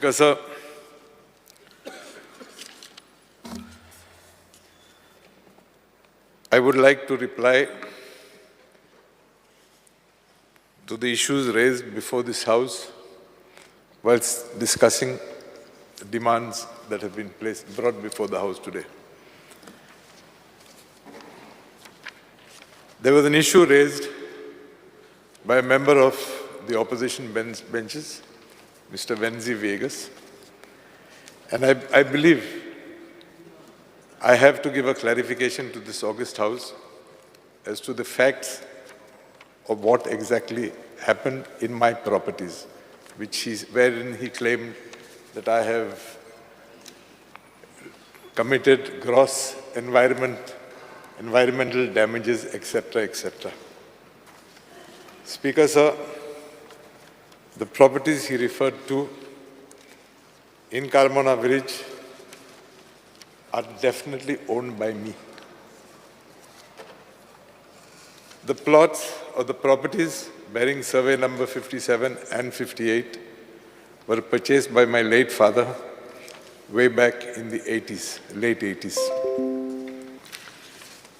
Sir, I would like to reply to the issues raised before this House whilst discussing the demands that have been brought before the House today. There was an issue raised by a member of the opposition benches, Mr. Wenzi Vegas, and I believe I have to give a clarification to this august House as to the facts of what exactly happened in my properties, wherein he claimed that I have committed gross environmental damages, etc., etc. Speaker, sir, the properties he referred to in Carmona village are definitely owned by me. The plots or the properties bearing survey number 57 and 58 were purchased by my late father way back in the 80s, late 80s.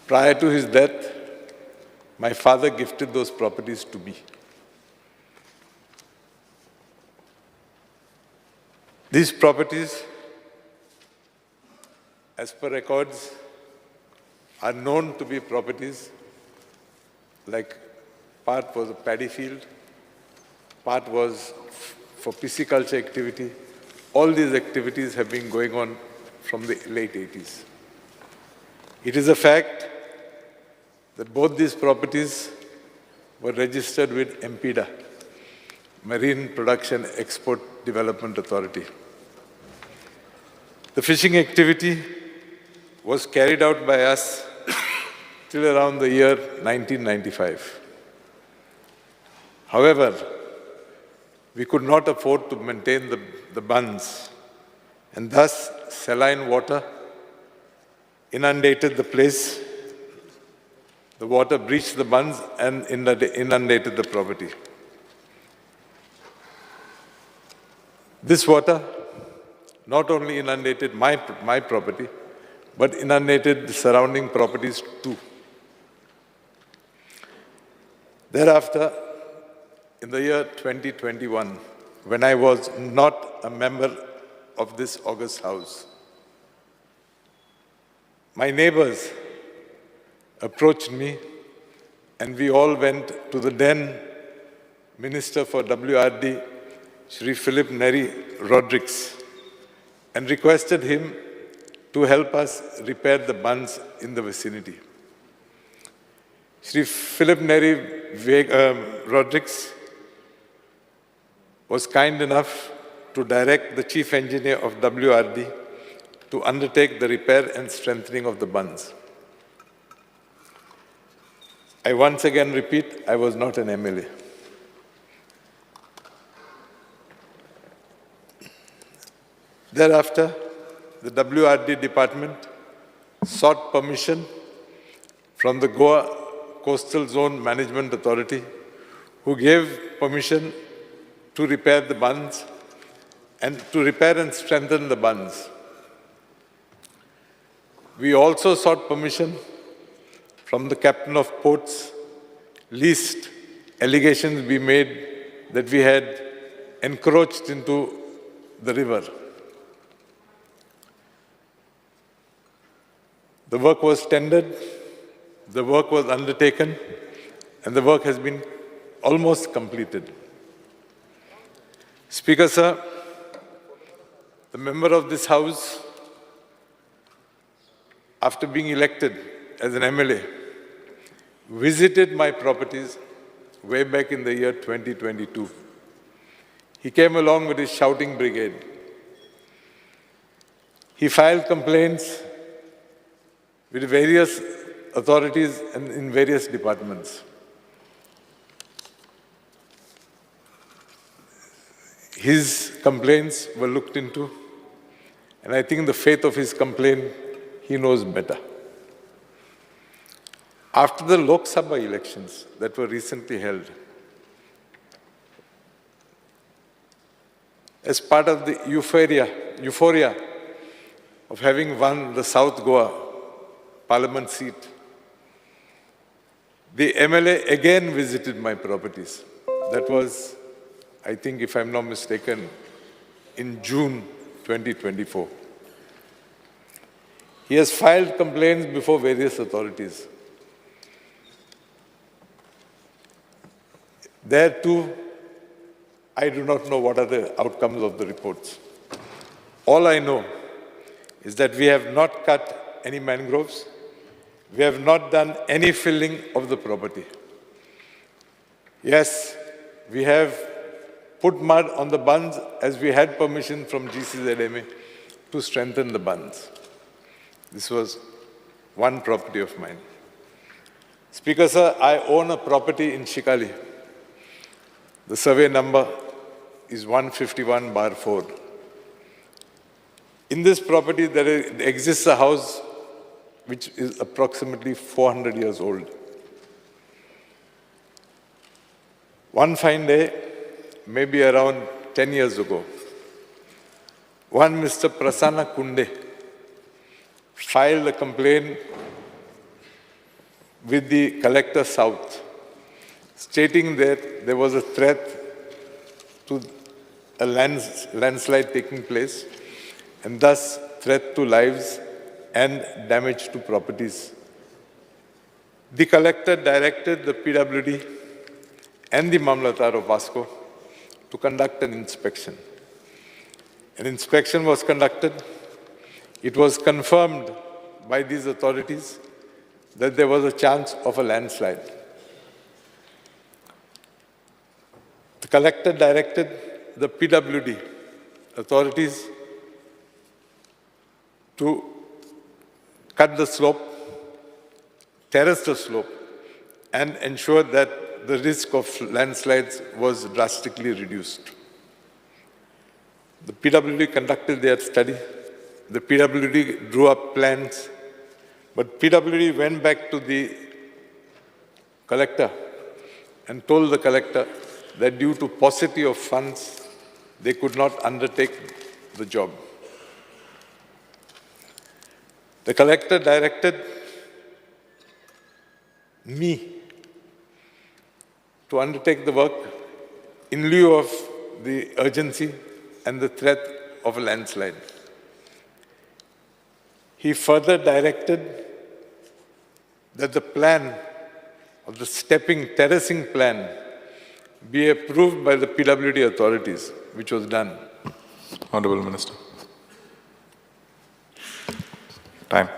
Prior to his death, my father gifted those properties to me. These properties, as per records, are known to be properties like part was a paddy field, part was for pisciculture activity. All these activities have been going on from the late 80s. It is a fact that both these properties were registered with MPDA, Marine Production Export Development Authority. The fishing activity was carried out by us till around the year 1995. However, we could not afford to maintain the bunds, and thus saline water inundated the place. The water breached the bunds and inundated the property. This water not only inundated my property, but inundated the surrounding properties too. Thereafter, in the year 2021, when I was not a member of this august House, my neighbors approached me and we all went to the then Minister for WRD, Shri Philip Neri Rodrigues, and requested him to help us repair the bunds in the vicinity. Shri Philip Neri Rodrigues was kind enough to direct the Chief Engineer of WRD to undertake the repair and strengthening of the bunds. I once again repeat, I was not an MLA. Thereafter, the WRD department sought permission from the Goa Coastal Zone Management Authority, who gave permission to repair the bunds and to repair and strengthen the bunds. We also sought permission from the captain of ports, lest allegations be made that we had encroached into the river. The work was tendered, the work was undertaken, and the work has been almost completed. Speaker, sir, the member of this House, after being elected as an MLA, visited my properties way back in the year 2022. He came along with his shouting brigade. He filed complaints with various authorities and in various departments. His complaints were looked into, and I think the faith of his complaint, he knows better. After the Lok Sabha elections that were recently held, as part of the euphoria of having won the South Goa Parliament seat, the MLA again visited my properties. That was, I think, if I'm not mistaken, in June 2024. He has filed complaints before various authorities. There too, I do not know what are the outcomes of the reports. All I know is that we have not cut any mangroves. We have not done any filling of the property. Yes, we have put mud on the bunds as we had permission from GCZMA to strengthen the bunds. This was one property of mine. Speaker, sir, I own a property in Shikali. The survey number is 151/4. In this property, there exists a house which is approximately 400 years old. One fine day, maybe around 10 years ago, one Mr. Prasanna Kunde filed a complaint with the Collector South, stating that there was a threat to a landslide taking place, and thus threat to lives and damage to properties. The collector directed the PWD and the Mamlatar of Vasco to conduct an inspection. An inspection was conducted. It was confirmed by these authorities that there was a chance of a landslide. The collector directed the PWD authorities to cut the slope, terrace the slope, and ensure that the risk of landslides was drastically reduced. The PWD conducted their study. The PWD drew up plans, but PWD went back to the collector and told the collector that due to paucity of funds, they could not undertake the job. The collector directed me to undertake the work in lieu of the urgency and the threat of a landslide. He further directed that the plan of the terracing plan be approved by the PWD authorities, which was done. Honorable Minister. Time.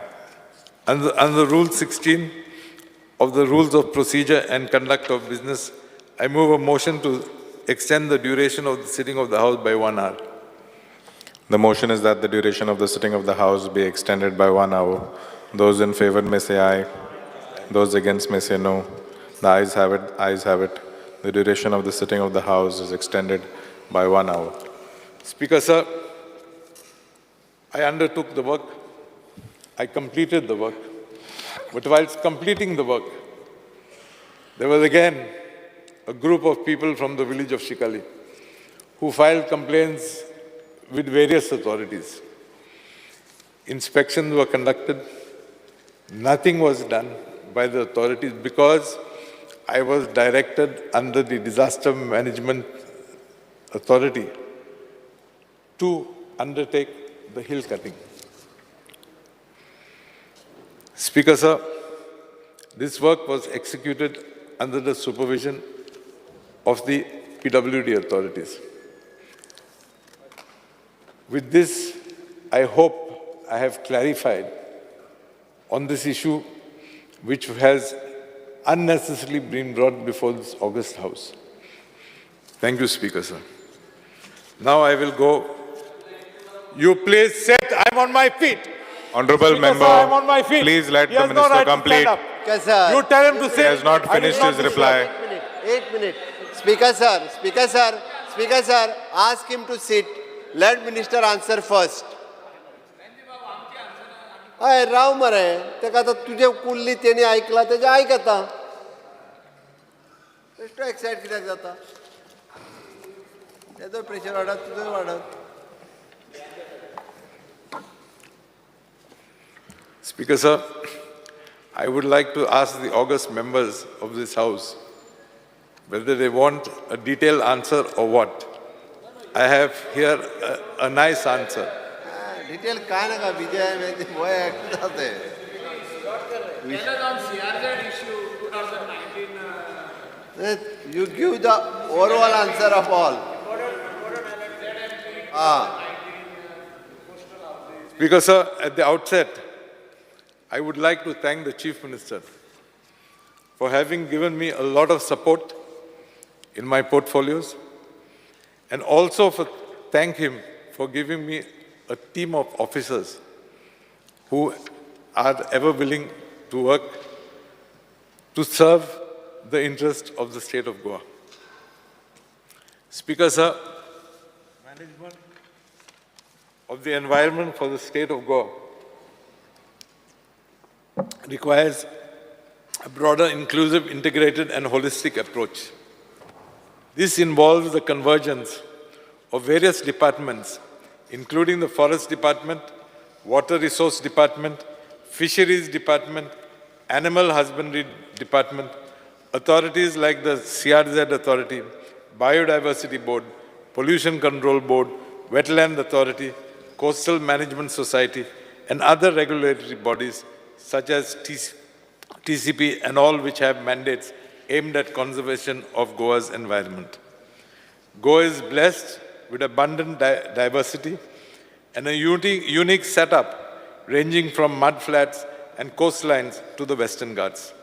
Under Rule 16 of the Rules of Procedure and Conduct of Business, I move a motion to extend the duration of the sitting of the House by 1 hour. The motion is that the duration of the sitting of the House be extended by 1 hour. Those in favor may say aye. Those against may say no. The ayes have it. Ayes have it. The duration of the sitting of the House is extended by 1 hour. Speaker, sir, I undertook the work. I completed the work. But whilst completing the work, there was again a group of people from the village of Shikali who filed complaints with various authorities. Inspections were conducted. Nothing was done by the authorities because I was directed under the Disaster Management Authority to undertake the hill cutting. Speaker, sir, this work was executed under the supervision of the PWD authorities. With this, I hope I have clarified on this issue which has unnecessarily been brought before this August House. Thank you, Speaker, sir. Now I will go. You please sit. I'm on my feet. Honorable Speaker, member, sir, I'm on my feet. please let He the has no minister right to complete. stand up. Okay, sir. You tell him to sit. He has not finished his reply. 8 minutes. Speaker, sir, ask him to sit. Let minister answer first. हय राव मरे तेका आतां तुजे कुल्ली तेणी ऐकला तेजे आयक आतां बेश्टो एक्सायट कित्याक जाता येतो प्रेशर वाढत तुझं वाढत. Speaker, sir, I would like to ask the august members of this House whether they want a detailed answer or what. I have here a nice answer. Detail काय नका विजय माहिती वय ऍक्ट जाते. You give the overall answer of all. Speaker, sir, at the outset, I would like to thank the Chief Minister for having given me a lot of support in my portfolios, and also thank him for giving me a team of officers who are ever willing to work to serve the interest of the state of Goa. Speaker, sir, management of the environment for the state of Goa requires a broader, inclusive, integrated and holistic approach. This involves the convergence of various departments, including the Forest Department, Water Resource Department, Fisheries Department, Animal Husbandry Department, authorities like the CRZ Authority, Biodiversity Board, Pollution Control Board, Wetland Authority, Coastal Management Society, and other regulatory bodies such as TCP and all which have mandates aimed at conservation of Goa's environment. Goa is blessed with abundant diversity and a unique setup ranging from mudflats and coastlines to the Western Ghats.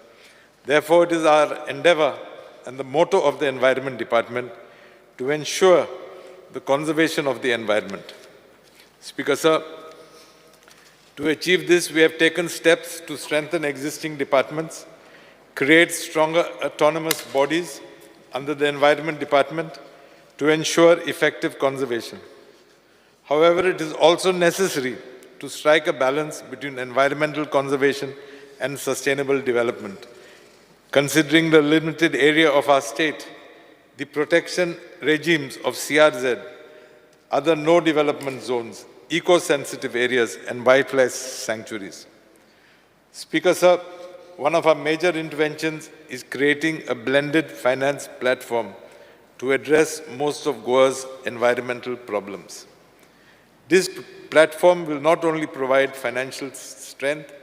Therefore, it is our endeavor and the motto of the Environment Department to ensure the conservation of the environment. Speaker, sir, to achieve this, we have taken steps to strengthen existing departments, create stronger autonomous bodies under the Environment Department to ensure effective conservation. However, it is also necessary to strike a balance between environmental conservation and sustainable development. Considering the limited area of our state, the protection regimes of CRZ, other no development zones, eco-sensitive areas and wildlife sanctuaries. Speaker, sir, one of our major interventions is creating a blended finance platform to address most of Goa's environmental problems. This platform will not only provide financial strength,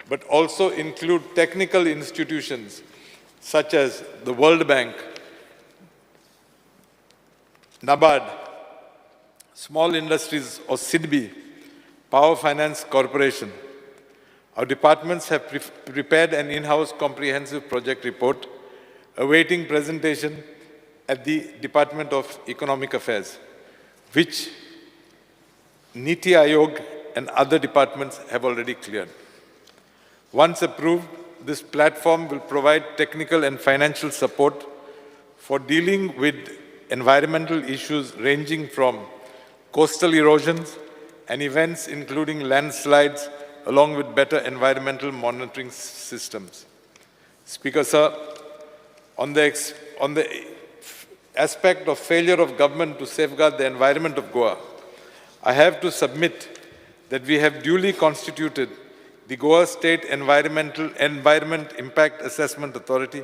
but also include technical institutions such as the World Bank, NABARD, Small Industries or SIDBI, Power Finance Corporation. Our departments have prepared an in-house comprehensive project report awaiting presentation at the Department of Economic Affairs, which Niti Aayog and other departments have already cleared. Once approved, this platform will provide technical and financial support for dealing with environmental issues ranging from coastal erosions and events including landslides, along with better environmental monitoring systems. Speaker, sir, on the aspect of failure of government to safeguard the environment of Goa, I have to submit that we have duly constituted the Goa State Environment Impact Assessment Authority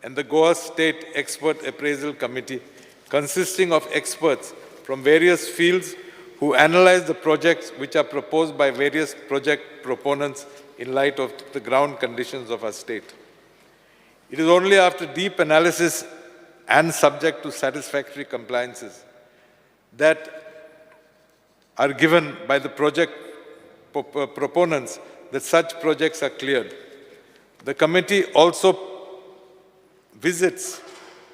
and the Goa State Expert Appraisal Committee, consisting of experts from various fields who analyze the projects which are proposed by various project proponents in light of the ground conditions of our state. It is only after deep analysis and subject to satisfactory compliances that are given by the project proponents that such projects are cleared. The committee also visits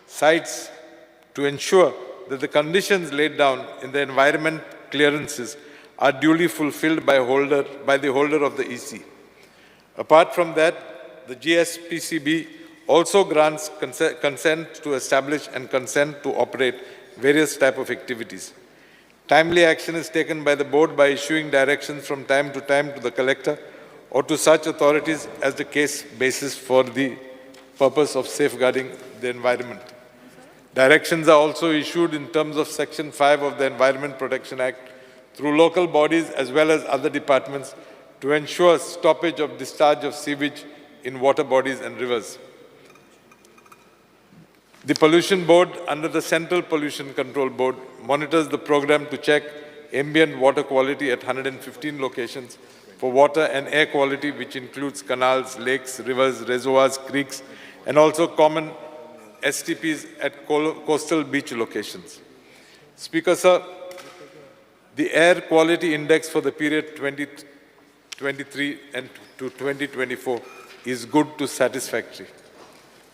sites to ensure that the conditions laid down in the environment clearances are duly fulfilled by the holder of the EC. Apart from that, the GSPCB also grants consent to establish and consent to operate various types of activities. Timely action is taken by the board by issuing directions from time to time to the collector or to such authorities as the case basis for the purpose of safeguarding the environment. Directions are also issued in terms of Section 5 of the Environment Protection Act through local bodies as well as other departments to ensure stoppage of discharge of sewage in water bodies and rivers. The Pollution Board, under the Central Pollution Control Board, monitors the program to check ambient water quality at 115 locations for water and air quality, which includes canals, lakes, rivers, reservoirs, creeks, and also common STPs at coastal beach locations. Speaker, sir, the Air Quality Index for the period 2023 and to 2024 is good to satisfactory.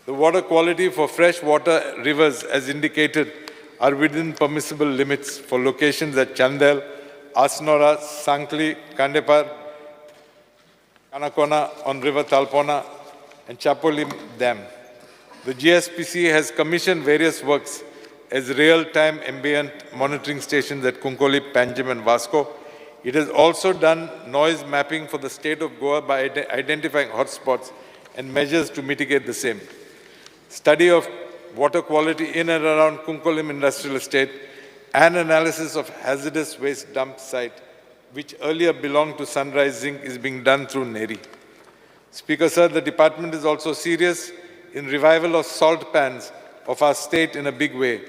The water quality for freshwater rivers, as indicated, are within permissible limits for locations at Chandel, Asnora, Sankli, Kandepar, Kanakona on River Talpona, and Chapolim Dam. The GSPC has commissioned various works as real-time ambient monitoring stations at Kunkolip, Panjim, and Vasco. It has also done noise mapping for the state of Goa by identifying hotspots and measures to mitigate the same. Study of water quality in and around Kunkolim Industrial Estate and analysis of hazardous waste dump site, which earlier belonged to Sunrise Zinc, is being done through NERI. Speaker, sir, the department is also serious in revival of salt pans of our state in a big way.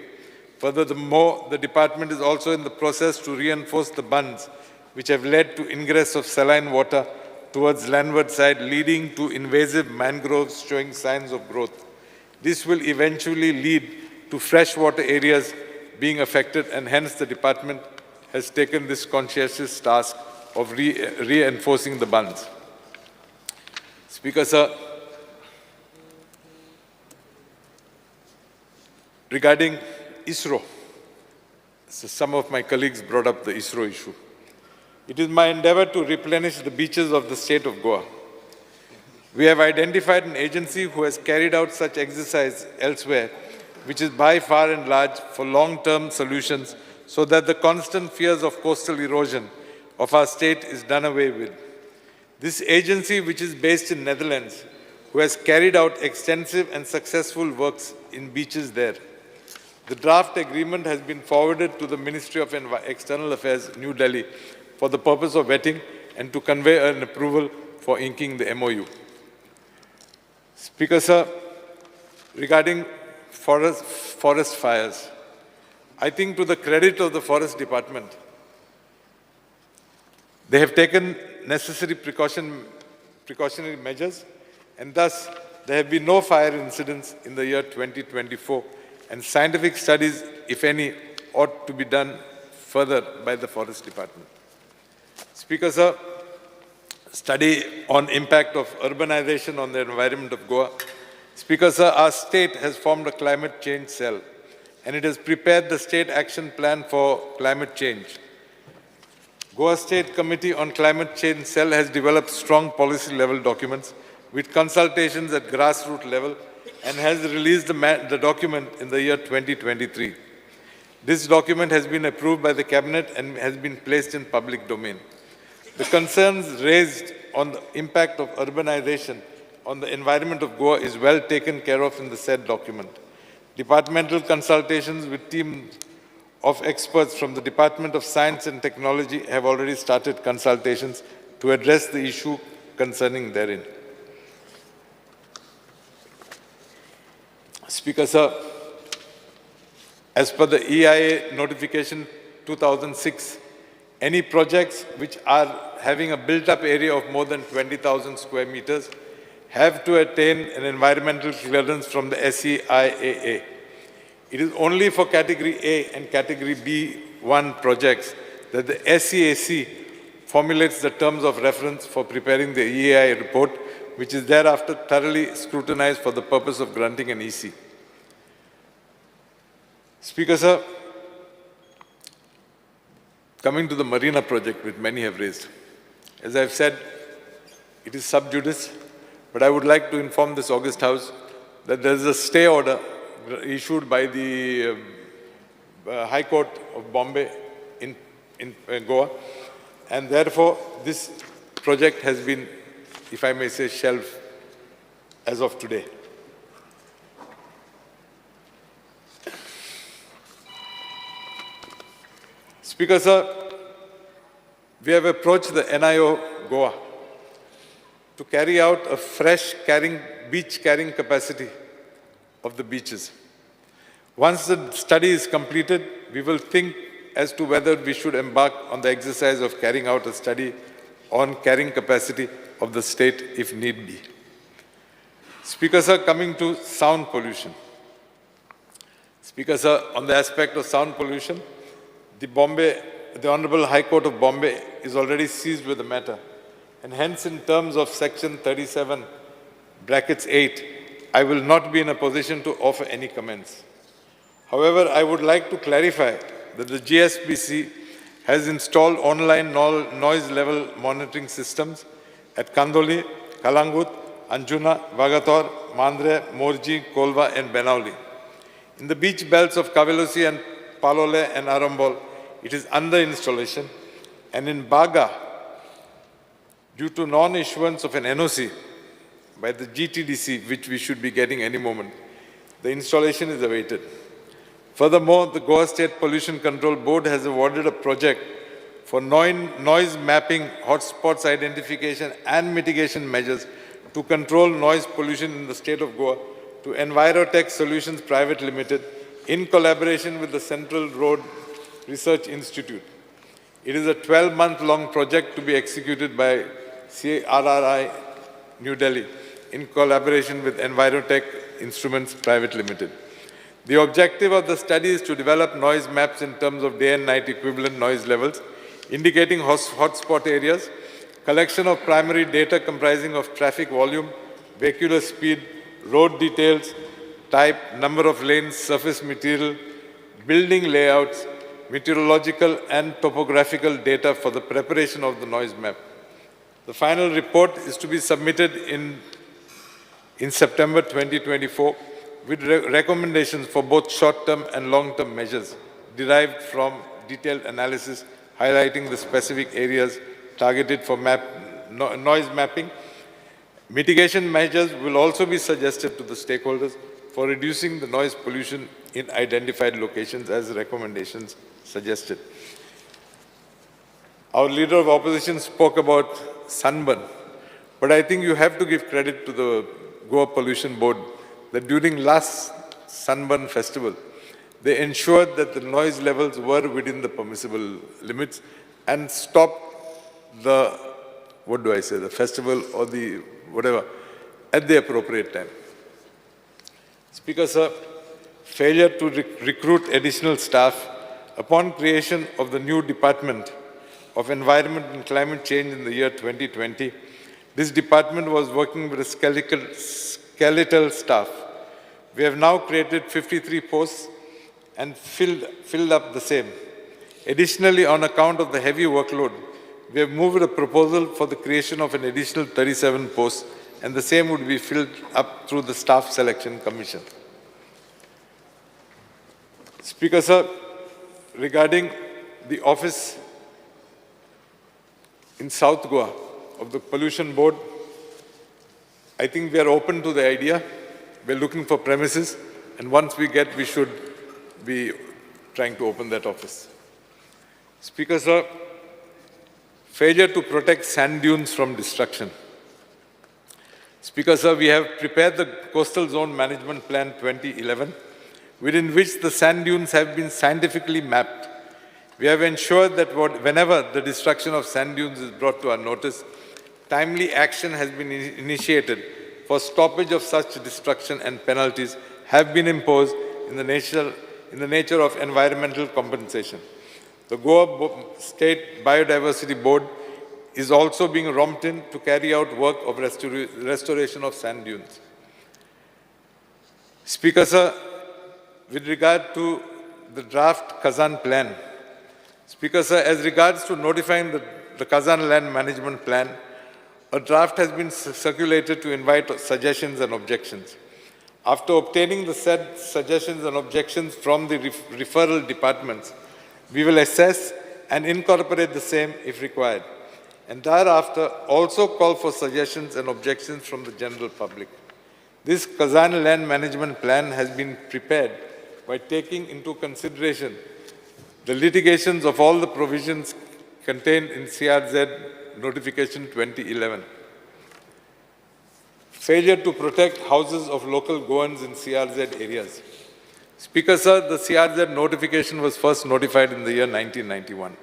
Furthermore, the department is also in the process to reinforce the bunds which have led to ingress of saline water towards landward side, leading to invasive mangroves showing signs of growth. This will eventually lead to freshwater areas being affected, and hence the department has taken this conscientious task of reinforcing the bunds. Speaker, sir, regarding ISRO, so some of my colleagues brought up the ISRO issue. It is my endeavor to replenish the beaches of the state of Goa. We have identified an agency who has carried out such exercise elsewhere, which is by far and large for long-term solutions so that the constant fears of coastal erosion of our state is done away with. This agency, which is based in Netherlands, who has carried out extensive and successful works in beaches there. The draft agreement has been forwarded to the Ministry of External Affairs, New Delhi, for the purpose of vetting and to convey an approval for inking the MOU. Speaker, sir, regarding forest fires, I think to the credit of the Forest Department, they have taken necessary precautionary measures, and thus there have been no fire incidents in the year 2024, and scientific studies, if any, ought to be done further by the Forest Department. Speaker, sir, study on impact of urbanization on the environment of Goa. Speaker, sir, our state has formed a climate change cell, and it has prepared the state action plan for climate change. Goa State Committee on Climate Change Cell has developed strong policy-level documents with consultations at grassroots level and has released the document in the year 2023. This document has been approved by the Cabinet and has been placed in public domain. The concerns raised on the impact of urbanization on the environment of Goa is well taken care of in the said document. Departmental consultations with teams of experts from the Department of Science and Technology have already started consultations to address the issue concerning therein. Speaker, sir, as per the EIA notification 2006, any projects which are having a built-up area of more than 20,000 square meters have to attain an environmental clearance from the SEIAA. It is only for Category A and Category B1 projects that the SEAC formulates the terms of reference for preparing the EAI report, which is thereafter thoroughly scrutinized for the purpose of granting an EC. Speaker, sir, coming to the Marina project, which many have raised. As I've said, it is sub judice, but I would like to inform this August House that there is a stay order issued by the High Court of Bombay in Goa, and therefore this project has been, if I may say, shelved as of today. Speaker, sir, we have approached the NIO Goa to carry out a fresh beach carrying capacity of the beaches. Once the study is completed, we will think as to whether we should embark on the exercise of carrying out a study on carrying capacity of the state if need be. Speaker, sir, coming to sound pollution. Speaker, sir, on the aspect of sound pollution, the Honorable High Court of Bombay is already seized with the matter, and hence in terms of Section 37, brackets 8, I will not be in a position to offer any comments. However, I would like to clarify that the GSBC has installed online noise level monitoring systems at Kandoli, Kalangut, Anjuna, Vagator, Mandre, Morji, Kolva and Benauli. In the beach belts of Kavelosi and Palole and Arambol, it is under installation, and in Baga, due to non-issuance of an NOC by the GTDC, which we should be getting any moment, the installation is awaited. Furthermore, the Goa State Pollution Control Board has awarded a project for noise mapping, hotspots identification and mitigation measures to control noise pollution in the state of Goa to Envirotech Solutions Private Limited in collaboration with the Central Road Research Institute. It is a 12-month-long project to be executed by CRRI New Delhi in collaboration with Envirotech Instruments Private Limited. The objective of the study is to develop noise maps in terms of day and night equivalent noise levels, indicating hotspot areas, collection of primary data comprising of traffic volume, vehicular speed, road details, type, number of lanes, surface material, building layouts, meteorological and topographical data for the preparation of the noise map. The final report is to be submitted in September 2024 with recommendations for both short-term and long-term measures derived from detailed analysis highlighting the specific areas targeted for noise mapping. Mitigation measures will also be suggested to the stakeholders for reducing the noise pollution in identified locations as recommendations suggested. Our leader of opposition spoke about sunburn, but I think you have to give credit to the Goa Pollution Board that during last Sunburn Festival, they ensured that the noise levels were within the permissible limits and stopped the, the festival or the whatever, at the appropriate time. Speaker, sir, failure to recruit additional staff upon creation of the new Department of Environment and Climate Change in the year 2020, this department was working with a skeletal staff. We have now created 53 posts and filled up the same. Additionally, on account of the heavy workload, we have moved a proposal for the creation of an additional 37 posts, and the same would be filled up through the Staff Selection Commission. Speaker, sir, regarding the office in South Goa of the Pollution Board, I think we are open to the idea. We are looking for premises, and once we should be trying to open that office. Speaker, sir, failure to protect sand dunes from destruction. Speaker, sir, we have prepared the Coastal Zone Management Plan 2011, within which the sand dunes have been scientifically mapped. We have ensured that whenever the destruction of sand dunes is brought to our notice, timely action has been initiated for stoppage of such destruction, and penalties have been imposed in the nature of environmental compensation. The Goa State Biodiversity Board is also being romped in to carry out work of restoration of sand dunes. Speaker, sir, with regard to the draft Kazan plan, Speaker, sir, as regards to notifying the Kazan Land Management Plan, a draft has been circulated to invite suggestions and objections. After obtaining the said suggestions and objections from the referral departments, we will assess and incorporate the same if required, and thereafter also call for suggestions and objections from the general public. This Kazan Land Management Plan has been prepared by taking into consideration the litigations of all the provisions contained in CRZ Notification 2011. Failure to protect houses of local Goans in CRZ areas. Speaker, sir, the CRZ notification was first notified in the year 1991,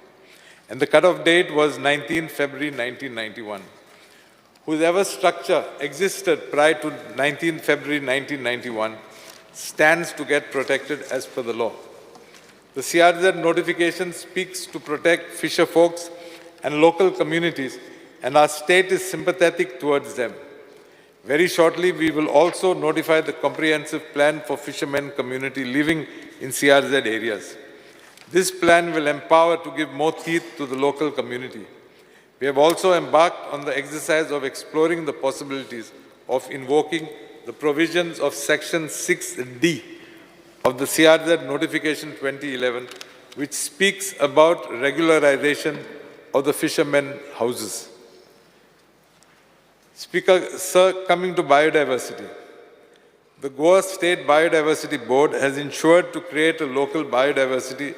and the cutoff date was 19 February 1991. Whoever structure existed prior to 19 February 1991 stands to get protected as per the law. The CRZ notification speaks to protect fisher folks and local communities, and our state is sympathetic towards them. Very shortly, we will also notify the comprehensive plan for fishermen community living in CRZ areas. This plan will empower to give more teeth to the local community. We have also embarked on the exercise of exploring the possibilities of invoking the provisions of Section 6D of the CRZ Notification 2011, which speaks about regularization of the fishermen houses. Speaker, sir, coming to biodiversity. The Goa State Biodiversity Board has ensured to create a local biodiversity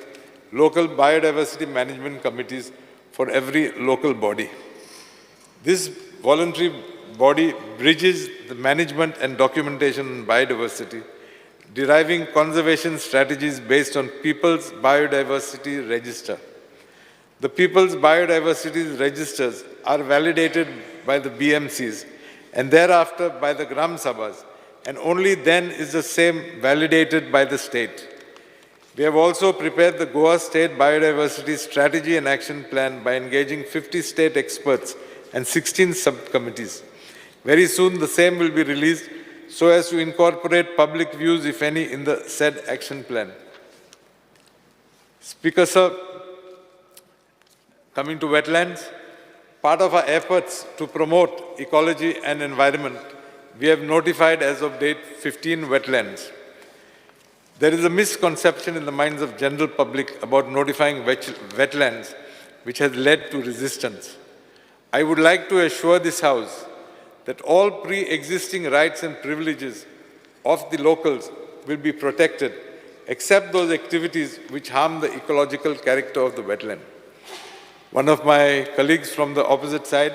management committees for every local body. This voluntary body bridges the management and documentation on biodiversity, deriving conservation strategies based on People's Biodiversity Register. The People's Biodiversity Registers are validated by the BMCs and thereafter by the Gram Sabhas, and only then is the same validated by the state. We have also prepared the Goa State Biodiversity Strategy and Action Plan by engaging 50 state experts and 16 subcommittees. Very soon the same will be released so as to incorporate public views, if any, in the said action plan. Speaker, sir, coming to wetlands, part of our efforts to promote ecology and environment, we have notified as of date 15 wetlands. There is a misconception in the minds of general public about notifying wetlands, which has led to resistance. I would like to assure this House that all pre-existing rights and privileges of the locals will be protected, except those activities which harm the ecological character of the wetland. One of my colleagues from the opposite side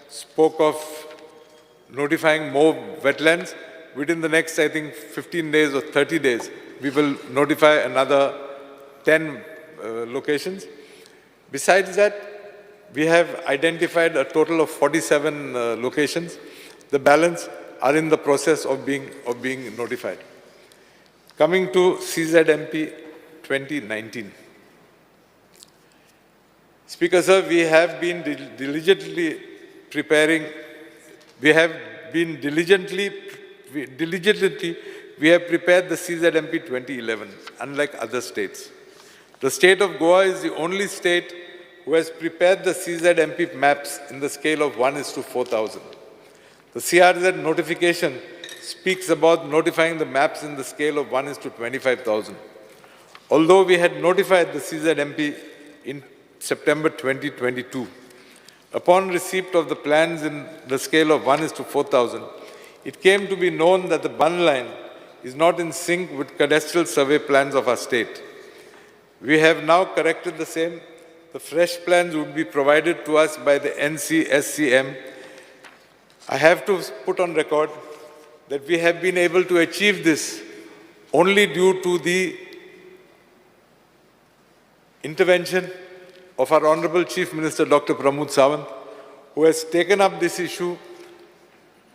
spoke of notifying more wetlands. Within the next, I think, 15 days or 30 days, we will notify another 10 locations. Besides that, we have identified a total of 47 locations. The balance are in the process of being notified. Coming to CZMP 2019. Speaker, sir, we have been diligently preparing, we have prepared the CZMP 2011, unlike other states. The state of Goa is the only state who has prepared the CZMP maps in the scale of 1:4,000. The CRZ notification speaks about notifying the maps in the scale of 1:25,000. Although we had notified the CZMP in September 2022, upon receipt of the plans in the scale of 1:4,000, it came to be known that the bun line is not in sync with cadastral survey plans of our state. We have now corrected the same. The fresh plans would be provided to us by the NCSCM. I have to put on record that we have been able to achieve this only due to the intervention of our Honorable Chief Minister, Dr. Pramod Sawant, who has taken up this issue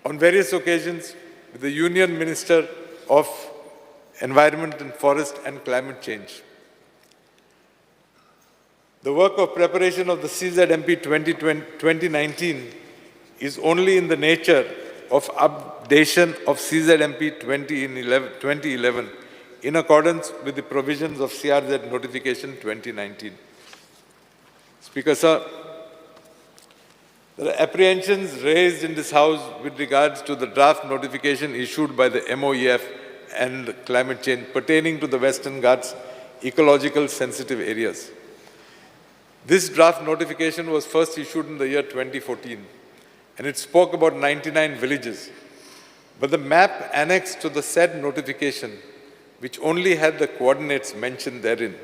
on various occasions with the Union Minister of Environment and Forest and Climate Change. The work of preparation of the CZMP 2019 is only in the nature of updation of CZMP 2011 in accordance with the provisions of CRZ Notification 2019. Speaker, sir, there are apprehensions raised in this House with regards to the draft notification issued by the MOEF and climate change pertaining to the Western Ghats ecological sensitive areas. This draft notification was first issued in the year 2014, and it spoke about 99 villages. But the map annexed to the said notification, which only had the coordinates mentioned therein,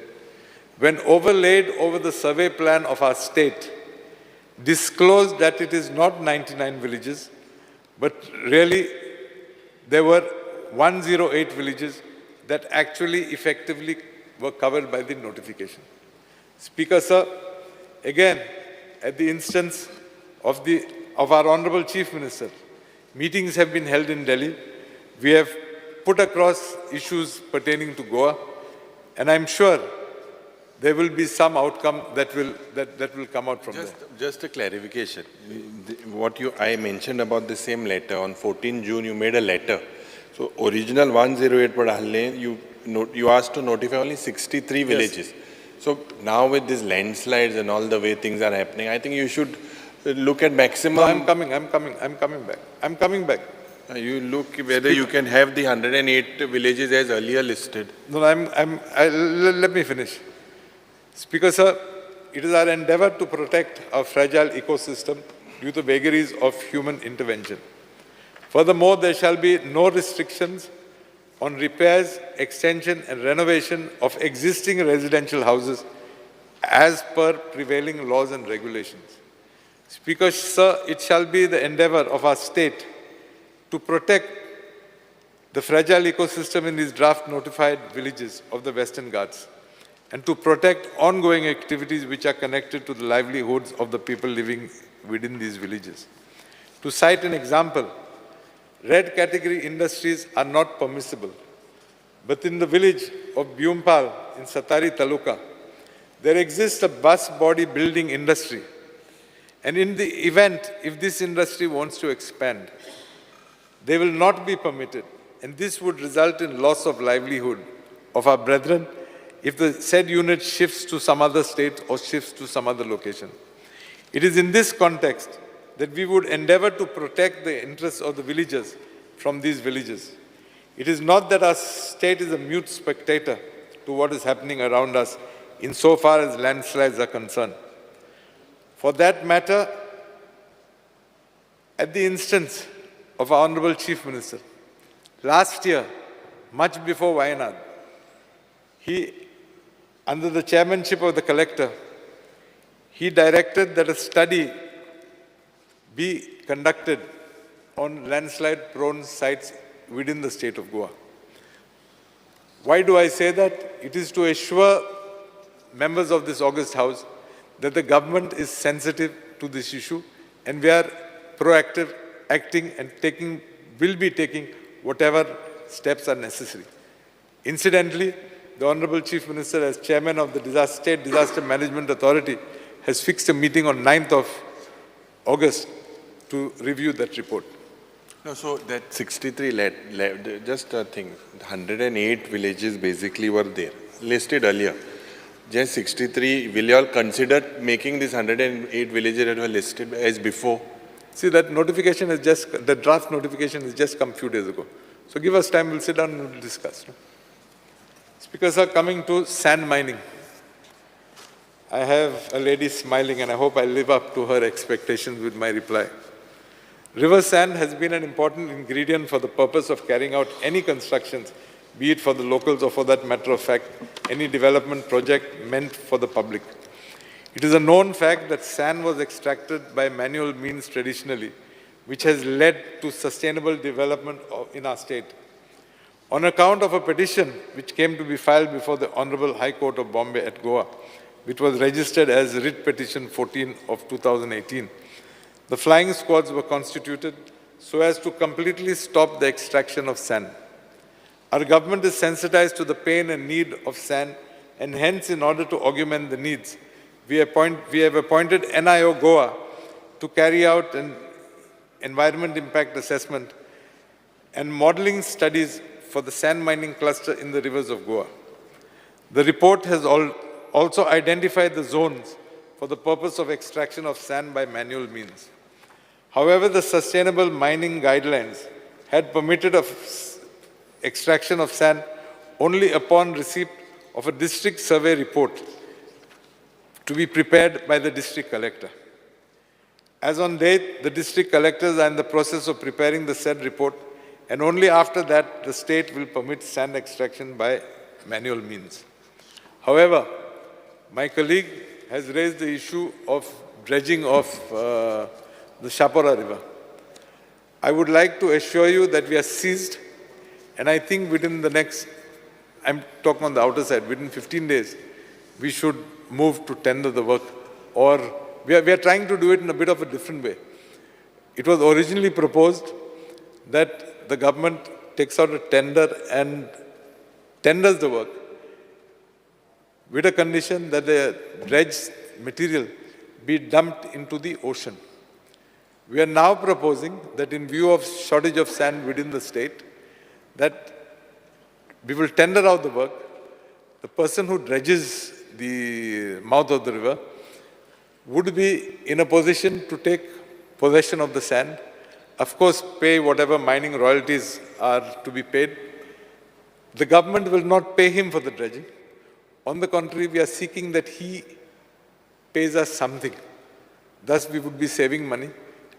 when overlaid over the survey plan of our state, disclosed that it is not 99 villages, but really there were 108 villages that actually effectively were covered by the notification. Speaker, sir, again, at the instance of our Honorable Chief Minister, meetings have been held in Delhi. We have put across issues pertaining to Goa, and I'm sure there will be some outcome that will come out from there. Just a clarification. I mentioned about the same letter, on 14 June you made a letter. So original 108 पर डालने, you asked to notify only 63 villages. So now with these landslides and all the way things are happening, I think you should look at maximum. No, I'm coming back. You look whether you can have the 108 villages as earlier listed. No, let me finish. Speaker, sir, it is our endeavor to protect our fragile ecosystem due to vagaries of human intervention. Furthermore, there shall be no restrictions on repairs, extension and renovation of existing residential houses as per prevailing laws and regulations. Speaker, sir, it shall be the endeavor of our state to protect the fragile ecosystem in these draft notified villages of the Western Ghats and to protect ongoing activities which are connected to the livelihoods of the people living within these villages. To cite an example, red category industries are not permissible, but in the village of Byumpal in Satari Taluka, there exists a bus body building industry. And in the event, if this industry wants to expand, they will not be permitted, and this would result in loss of livelihood of our brethren if the said unit shifts to some other state or shifts to some other location. It is in this context that we would endeavor to protect the interests of the villagers from these villages. It is not that our state is a mute spectator to what is happening around us insofar as landslides are concerned. For that matter, at the instance of our Honorable Chief Minister, last year, much before Wayanad, he, under the chairmanship of the collector, he directed that a study be conducted on landslide-prone sites within the state of Goa. Why do I say that? It is to assure members of this august House that the government is sensitive to this issue and we are proactive, acting and will be taking whatever steps are necessary. Incidentally, the Honorable Chief Minister, as Chairman of the State Disaster Management Authority, has fixed a meeting on 9th of August to review that report. No, so that 63, just a thing, 108 villages basically were there, listed earlier. Just 63, will you all consider making these 108 villages that were listed as before? See, that notification is the draft notification has just come a few days ago. So give us time, we'll sit down and we'll discuss. No? Speaker, sir, coming to sand mining. I have a lady smiling and I hope I live up to her expectations with my reply. River sand has been an important ingredient for the purpose of carrying out any constructions, be it for the locals or for that matter of fact, any development project meant for the public. It is a known fact that sand was extracted by manual means traditionally, which has led to sustainable development in our state. On account of a petition which came to be filed before the Honorable High Court of Bombay at Goa, which was registered as Writ Petition 14 of 2018, the flying squads were constituted so as to completely stop the extraction of sand. Our government is sensitized to the pain and need of sand, and hence, in order to augment the needs, we have appointed NIO Goa to carry out an environment impact assessment and modeling studies for the sand mining cluster in the rivers of Goa. The report has also identified the zones for the purpose of extraction of sand by manual means. However, the sustainable mining guidelines had permitted extraction of sand only upon receipt of a district survey report to be prepared by the district collector. As on date, the district collectors are in the process of preparing the said report, and only after that the state will permit sand extraction by manual means. However, My colleague has raised the issue of dredging of the Shapora River. I would like to assure you that we are seized, and I think within the next, I'm talking on the outer side, within 15 days, we should move to tender the work, or we are trying to do it in a bit of a different way. It was originally proposed that the government takes out a tender and tenders the work with a condition that the dredged material be dumped into the ocean. We are now proposing that in view of shortage of sand within the state, that we will tender out the work. The person who dredges the mouth of the river would be in a position to take possession of the sand, of course pay whatever mining royalties are to be paid. The government will not pay him for the dredging. On the contrary, we are seeking that he pays us something. Thus, we would be saving money.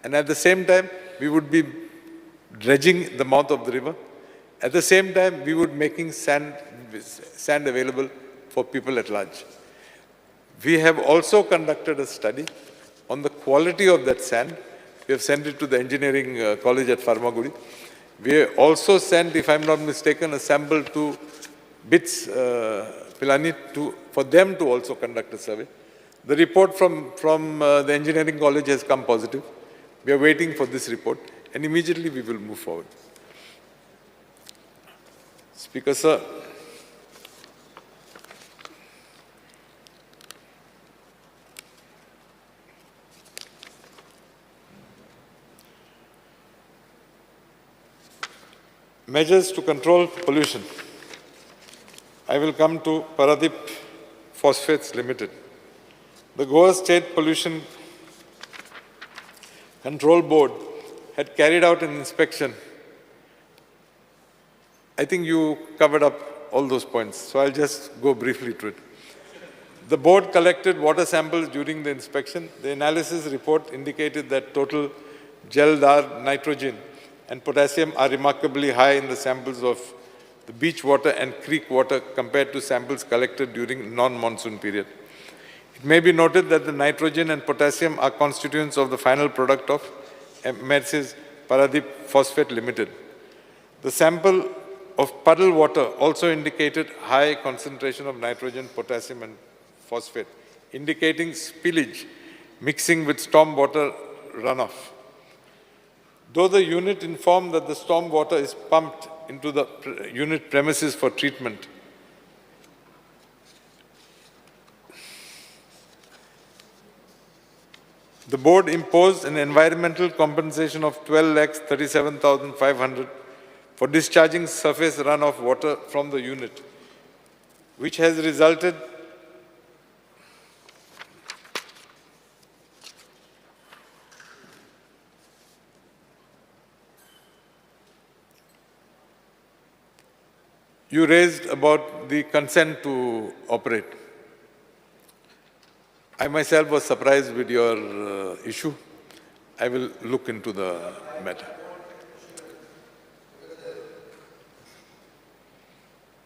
And at the same time, we would be dredging the mouth of the river. At the same time, we would be making sand available for people at large. We have also conducted a study on the quality of that sand. We have sent it to the engineering college at Farmagudi. We have also sent, if I'm not mistaken, a sample to BITS Pilani for them to also conduct a survey. The report from the engineering college has come positive. We are waiting for this report, and immediately we will move forward. Speaker, sir. Measures to control pollution. I will come to Paradip Phosphates Limited. The Goa State Pollution Control Board had carried out an inspection. I think you covered up all those points, so I'll just go briefly to it. The board collected water samples during the inspection. The analysis report indicated that total gel dar, nitrogen, and potassium are remarkably high in the samples of the beach water and creek water compared to samples collected during non-monsoon period. It may be noted that the nitrogen and potassium are constituents of the final product of MRC's Paradip Phosphate Limited. The sample of puddle water also indicated high concentration of nitrogen, potassium and phosphate, indicating spillage mixing with storm water runoff. Though the unit informed that the storm water is pumped into the unit premises for treatment, the board imposed an environmental compensation of 12,37,500 for discharging surface runoff water from the unit, which has resulted You raised about the consent to operate. I myself was surprised with your issue. I will look into the matter.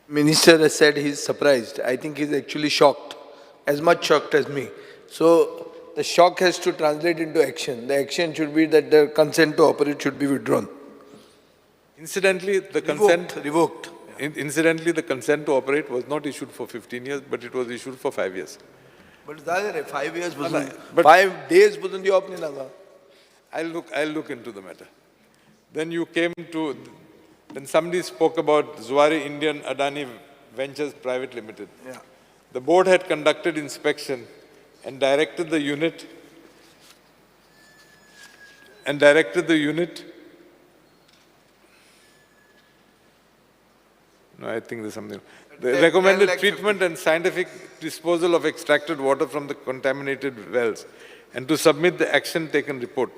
Minister has said he is surprised. I think he is actually shocked, as much shocked as me. So the shock has to translate into action. The action should be that the consent to operate should be withdrawn. Incidentally, the Revoked. Incidentally, the consent to operate was not issued for 15 years, but it was issued for 5 years. But 5 years was but 5 days was the option. I'll look into the matter. Then you came to, then somebody spoke about Zuari Indian Adani Ventures Private Limited. Yeah. The board had conducted inspection and directed the unit No, I think there's something. The recommended treatment and scientific disposal of extracted water from the contaminated wells and to submit the action taken report.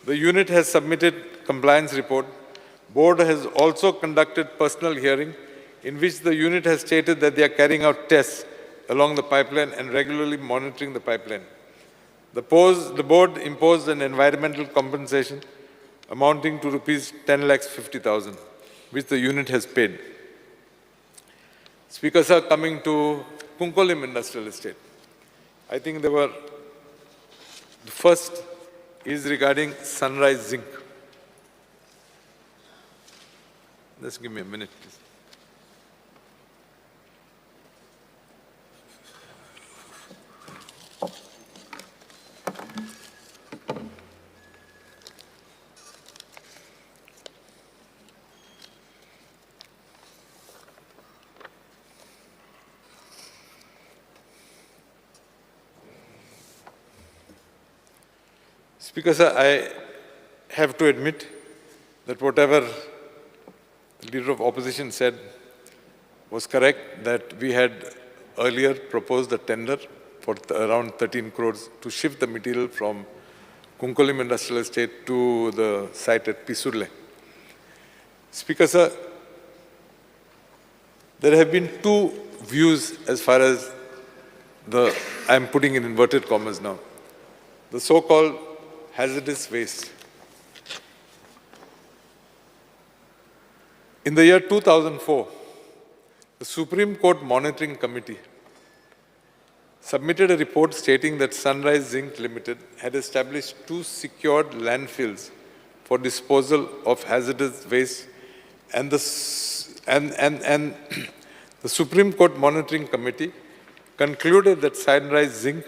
The unit has submitted compliance report. Board has also conducted personal hearing in which the unit has stated that they are carrying out tests along the pipeline and regularly monitoring the pipeline. The board imposed an environmental compensation amounting to rupees 10,50,000, which the unit has paid. Speaker, sir, coming to Kunkolim Industrial Estate. I think the first is regarding Sunrise Zinc. Just give me a minute, please. Speaker, sir, I have to admit that whatever the Leader of Opposition said was correct, that we had earlier proposed a tender for around 13 crores to shift the material from Kunkolim Industrial Estate to the site at Pisurle. Speaker, sir, there have been two views as far as I am putting in inverted commas now, the so-called hazardous waste. In the year 2004, the Supreme Court Monitoring Committee submitted a report stating that Sunrise Zinc Limited had established 2 secured landfills for disposal of hazardous waste, and the Supreme Court Monitoring Committee concluded that Sunrise Zinc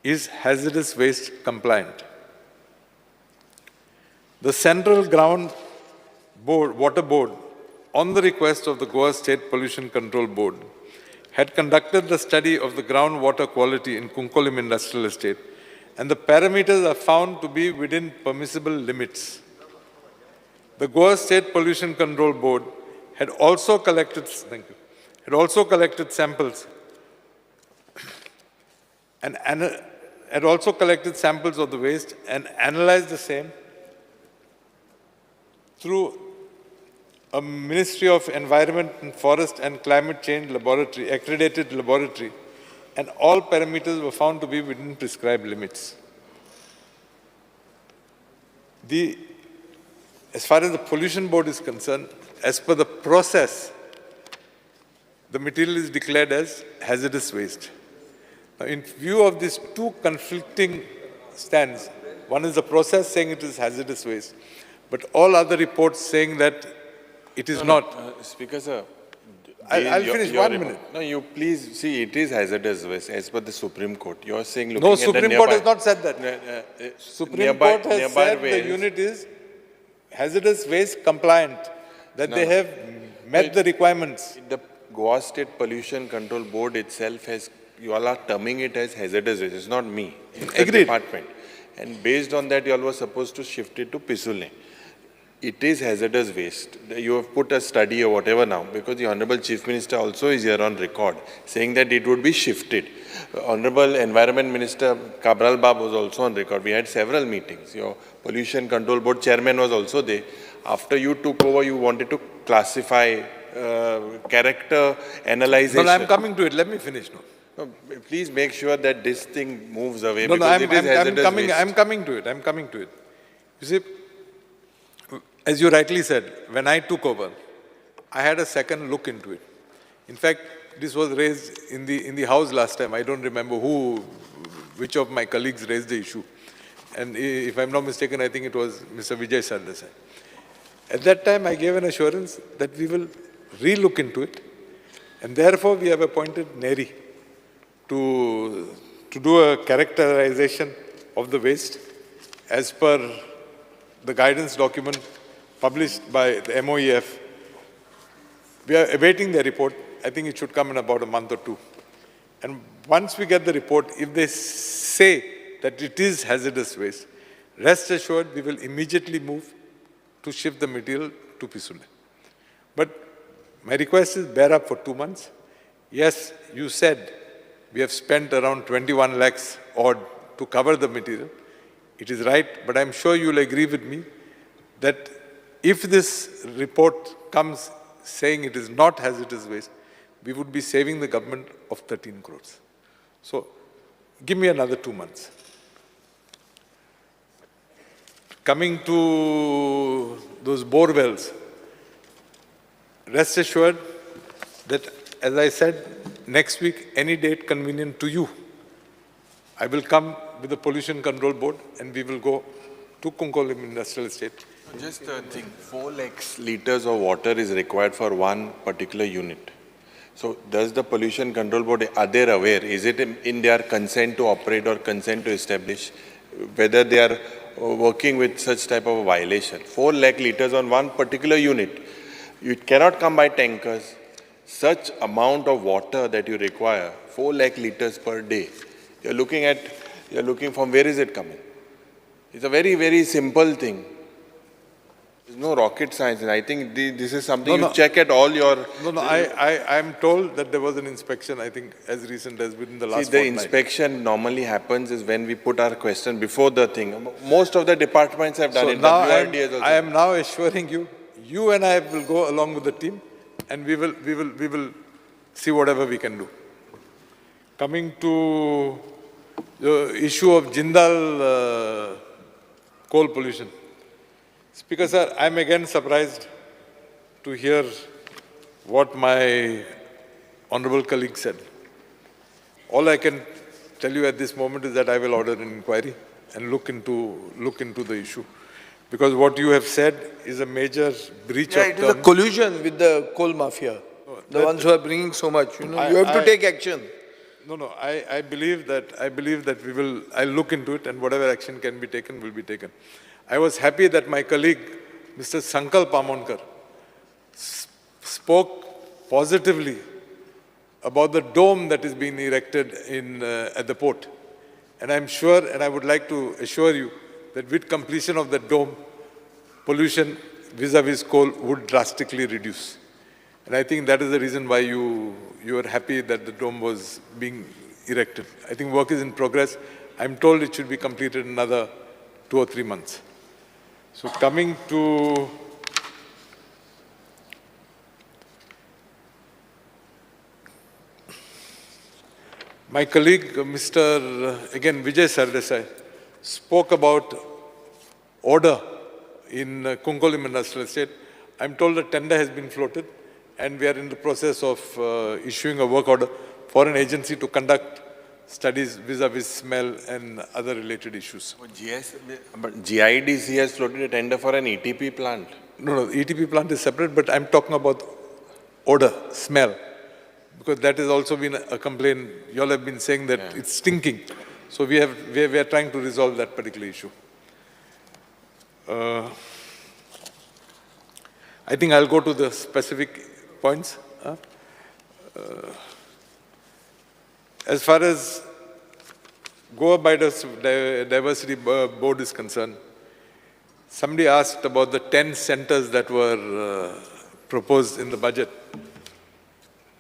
is hazardous waste compliant. The Central Ground Water Board, on the request of the Goa State Pollution Control Board, had conducted the study of the groundwater quality in Kunkolim Industrial Estate, and the parameters are found to be within permissible limits. The Goa State Pollution Control Board had also collected samples and had also collected samples of the waste and analyzed the same through a Ministry of Environment and Forest and Climate Change laboratory, accredited laboratory, and all parameters were found to be within prescribed limits. As far as the Pollution Board is concerned, as per the process, the material is declared as hazardous waste. Now, in view of these two conflicting stands, one is the process saying it is hazardous waste, but all other reports saying that it is not. Speaker, sir. I'll finish 1 minute. No, you please see, it is hazardous waste as per the Supreme Court. You are saying looking No, at the Supreme Court has not said that. Supreme Court has said the unit is hazardous waste compliant, that they have met the requirements. The Goa State Pollution Control Board itself has, you all are terming it as hazardous waste. It's not me. It's the Agreed. department. And based on that, you all were supposed to shift it to Pisule. It is hazardous waste. You have put a study or whatever now, because the Honorable Chief Minister also is here on record, saying that it would be shifted. Honorable Environment Minister Cabral Bab was also on record. We had several meetings. Your Pollution Control Board Chairman was also there. After you took over, you wanted to classify character analysis. No, I'm coming to it. Let me finish now. No, please make sure that this thing moves away, No, because it is hazardous waste. I'm coming to it. You see, as you rightly said, when I took over, I had a second look into it. In fact, this was raised in the House last time. I don't remember which of my colleagues raised the issue. And if I'm not mistaken, I think it was Mr. Vijay Sardesai. At that time, I gave an assurance that we will re-look into it. And therefore, we have appointed NERI to do a characterization of the waste as per the guidance document published by the MOEF. We are awaiting their report. I think it should come in about a month or two. And once we get the report, if they say that it is hazardous waste, rest assured we will immediately move to shift the material to Pisule. But my request is bear up for 2 months. Yes, you said we have spent around 21 lakhs odd to cover the material. It is right, but I'm sure you'll agree with me that if this report comes saying it is not hazardous waste, we would be saving the government of 13 crores. So give me another 2 months. Coming to those bore wells, rest assured that, as I said, next week, any date convenient to you, I will come with the Pollution Control Board and we will go to Kunkolim Industrial Estate. Just a thing, 4 lakhs liters of water is required for one particular unit. So does the Pollution Control Board, are they aware, is it in their consent to operate or consent to establish, whether they are working with such type of a violation? 4 lakh liters on one particular unit. You cannot come by tankers. Such amount of water that you require, 4 lakh liters per day. You're looking from where is it coming? It's a very, very simple thing. There's no rocket science. And I think this is something you check at all your... I'm told that there was an inspection, I think, as recent as within the last See, the fortnight. inspection normally happens is when we put our question before the thing. Most of the departments have done So it. now WRD has also I am now assuring you, you and I will go along with the team and we will see whatever we can do. Coming to the issue of Jindal coal pollution. Speaker sir, I am again surprised to hear what my honorable colleague said. All I can tell you at this moment is that I will order an inquiry and look into the issue. Because what you have said is a major breach Yeah, of it is a terms. collusion with the coal mafia. The ones who are bringing so much, you have to take action. No, I believe that I'll look into it and whatever action can be taken will be taken. I was happy that my colleague, Mr. Sankal Pamonkar, spoke positively about the dome that is being erected at the port. And I'm sure, and I would like to assure you, that with completion of the dome, pollution vis-a-vis coal would drastically reduce. And I think that is the reason why you are happy that the dome was being erected. I think work is in progress. I'm told it should be completed in another 2 or 3 months. So coming to my colleague, Mr. again Vijay Sardesai, spoke about order in Kunkolim Industrial Estate. I'm told the tender has been floated and we are in the process of issuing a work order for an agency to conduct studies vis-a-vis smell and other related issues. But GIDC has floated a tender for an ETP plant. No, ETP plant is separate, but I'm talking about odor, smell, because that has also been a complaint. You all have been saying that it's stinking. So we are trying to resolve that particular issue. I think I'll go to the specific points. As far as Goa Biodiversity Board is concerned, somebody asked about the 10 centers that were proposed in the budget.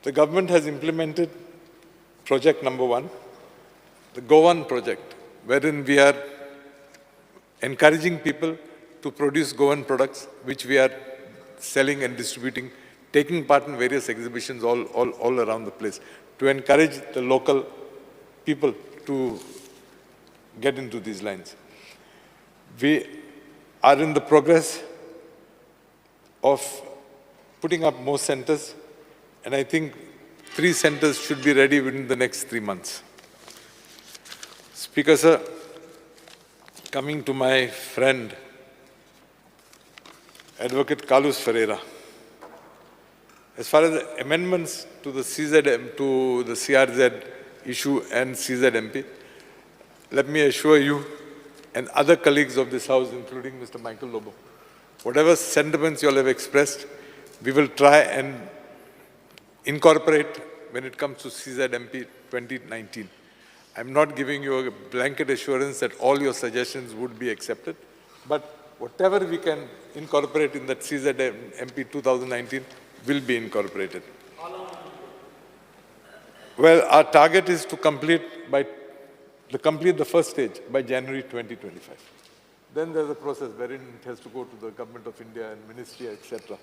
The government has implemented project number 1, the Goan project, wherein we are encouraging people to produce Goan products, which we are selling and distributing, taking part in various exhibitions all around the place, to encourage the local people to get into these lines. We are in the progress of putting up more centers, and I think 3 centers should be ready within the next 3 months. Speaker sir, coming to my friend, Advocate Carlos Ferreira, as far as the amendments to the CRZ issue and CZMP, let me assure you and other colleagues of this House, including Mr. Michael Lobo, whatever sentiments you all have expressed, we will try and incorporate when it comes to CZMP 2019. I'm not giving you a blanket assurance that all your suggestions would be accepted, but whatever we can incorporate in that CZMP 2019 will be incorporated. Well, our target is to complete the first stage by January 2025. Then there's a process wherein it has to go to the Government of India and Ministry, etc.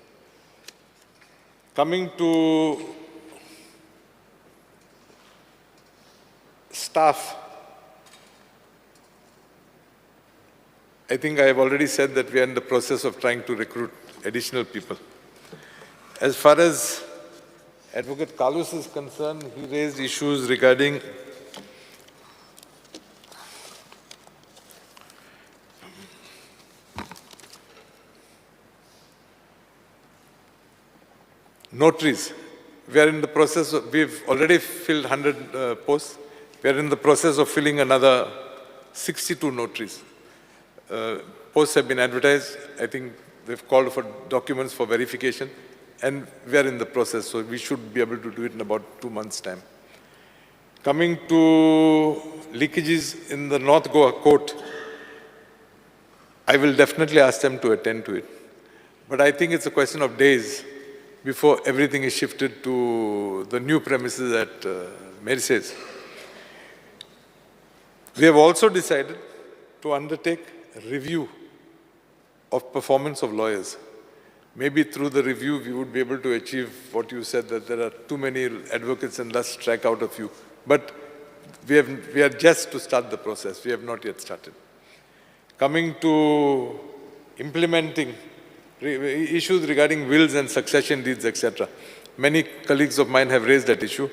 Coming to staff, I think I have already said that we are in the process of trying to recruit additional people. As far as Advocate Kalus is concerned, he raised issues regarding notaries. We are in the process of, we've already filled 100 posts. We are in the process of filling another 62 notaries. Posts have been advertised. I think they've called for documents for verification, and we are in the process, so we should be able to do it in about 2 months' time. Coming to leakages in the North Goa court, I will definitely ask them to attend to it. But I think it's a question of days before everything is shifted to the new premises at Mercedes. We have also decided to undertake a review of performance of lawyers. Maybe through the review, we would be able to achieve what you said, that there are too many advocates and let's strike out a few. But we are just to start the process. We have not yet started. Coming to implementing issues regarding wills and succession deeds, etc. Many colleagues of mine have raised that issue.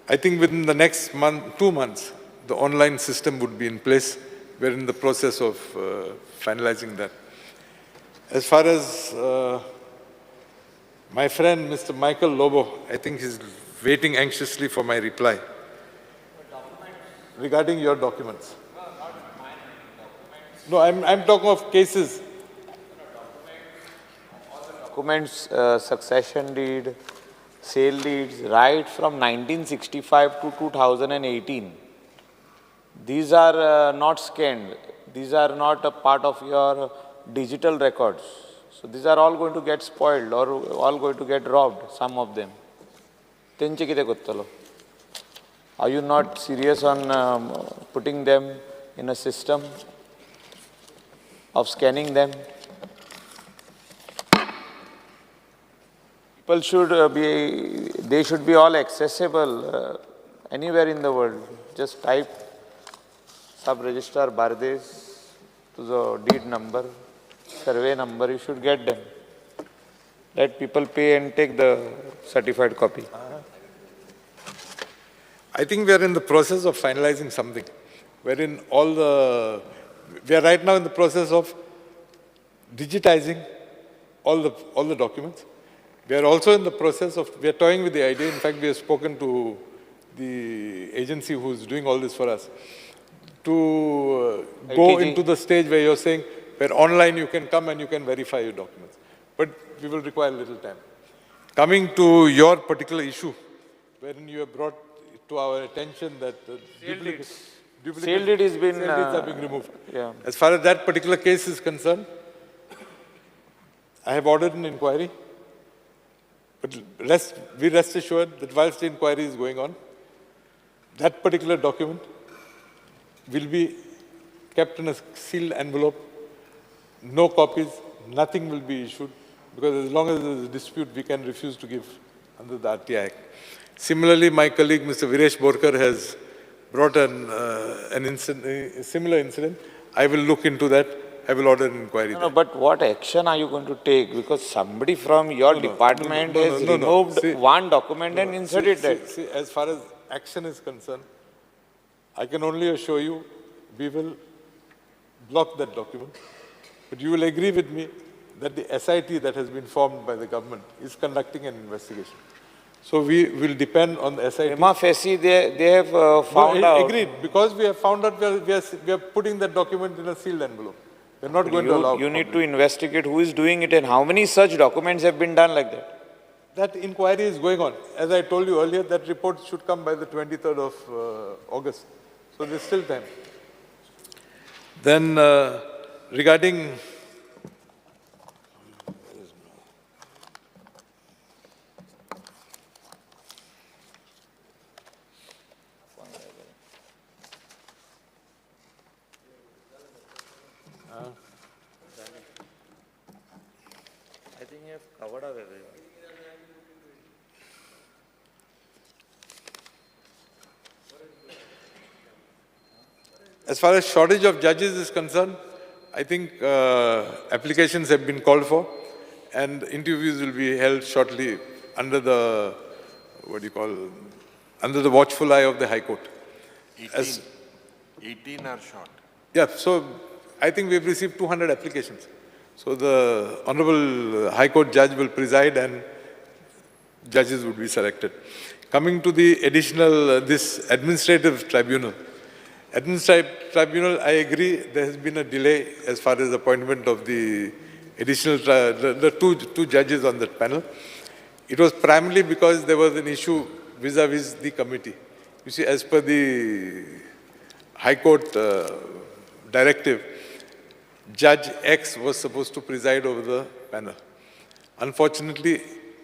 I think within the next 2 months, the online system would be in place. We're in the process of finalizing that. As far as my friend, Mr. Michael Lobo, I think he's waiting anxiously for my reply regarding your documents. No, I'm talking of cases. Documents, succession deed, sale deeds, right from 1965 to 2018. These are not scanned. These are not a part of your digital records. So these are all going to get spoiled or all going to get robbed, some of them. Tenche kite gottalo. Are you not serious on putting them in a system of scanning them? People should they should be all accessible anywhere in the world. Just type sub-registrar Bardes to the deed number, survey number, you should get them. Let people pay and take the certified copy. I think we are in the process of finalizing something, wherein we are right now in the process of digitizing all the documents. We are also in the process of, we are toying with the idea, in fact, we have spoken to the agency who is doing all this for us, to go ITG. into the stage where you're saying, where online you can come and you can verify your documents. But we will require a little time. Coming to your particular issue, wherein you have brought to our attention that Sale deed has been, sale deeds are being removed. yeah. As far as that particular case is concerned, I have ordered an inquiry. But be rest assured that whilst the inquiry is going on, that particular document will be kept in a sealed envelope, no copies, nothing will be issued, because as long as there is a dispute, we can refuse to give under the RTI Act. Similarly, my colleague, Mr. Viresh Borkar, has brought a similar incident. I will look into that. I will order an inquiry. No, but what action are you going to take? Because somebody from your department has removed one document and inserted that. See, as far as action is concerned, I can only assure you, we will block that document. But you will agree with me that the SIT that has been formed by the government is conducting an investigation. So we will depend on the SIT. Prima facie, they have found No, out. agreed. Because we have found out, we are putting that document in a sealed envelope. We're not going to allow. You need to investigate who is doing it and how many such documents have been done like that. That inquiry is going on. As I told you earlier, that report should come by the 23rd of August. So there's still time. Then regarding I think you have covered up everyone. as far as shortage of judges is concerned, I think applications have been called for and interviews will be held shortly under the what do you call, under the watchful eye of the High Court. 18, 18 are short. Yeah, so I think we've received 200 applications. So the Honorable High Court judge will preside and judges would be selected. Coming to the additional, this administrative tribunal. Administrative tribunal, I agree, there has been a delay as far as appointment of the additional, the two judges on that panel. It was primarily because there was an issue vis-a-vis the committee. You see, as per the High Court directive, Judge X was supposed to preside over the panel. Unfortunately,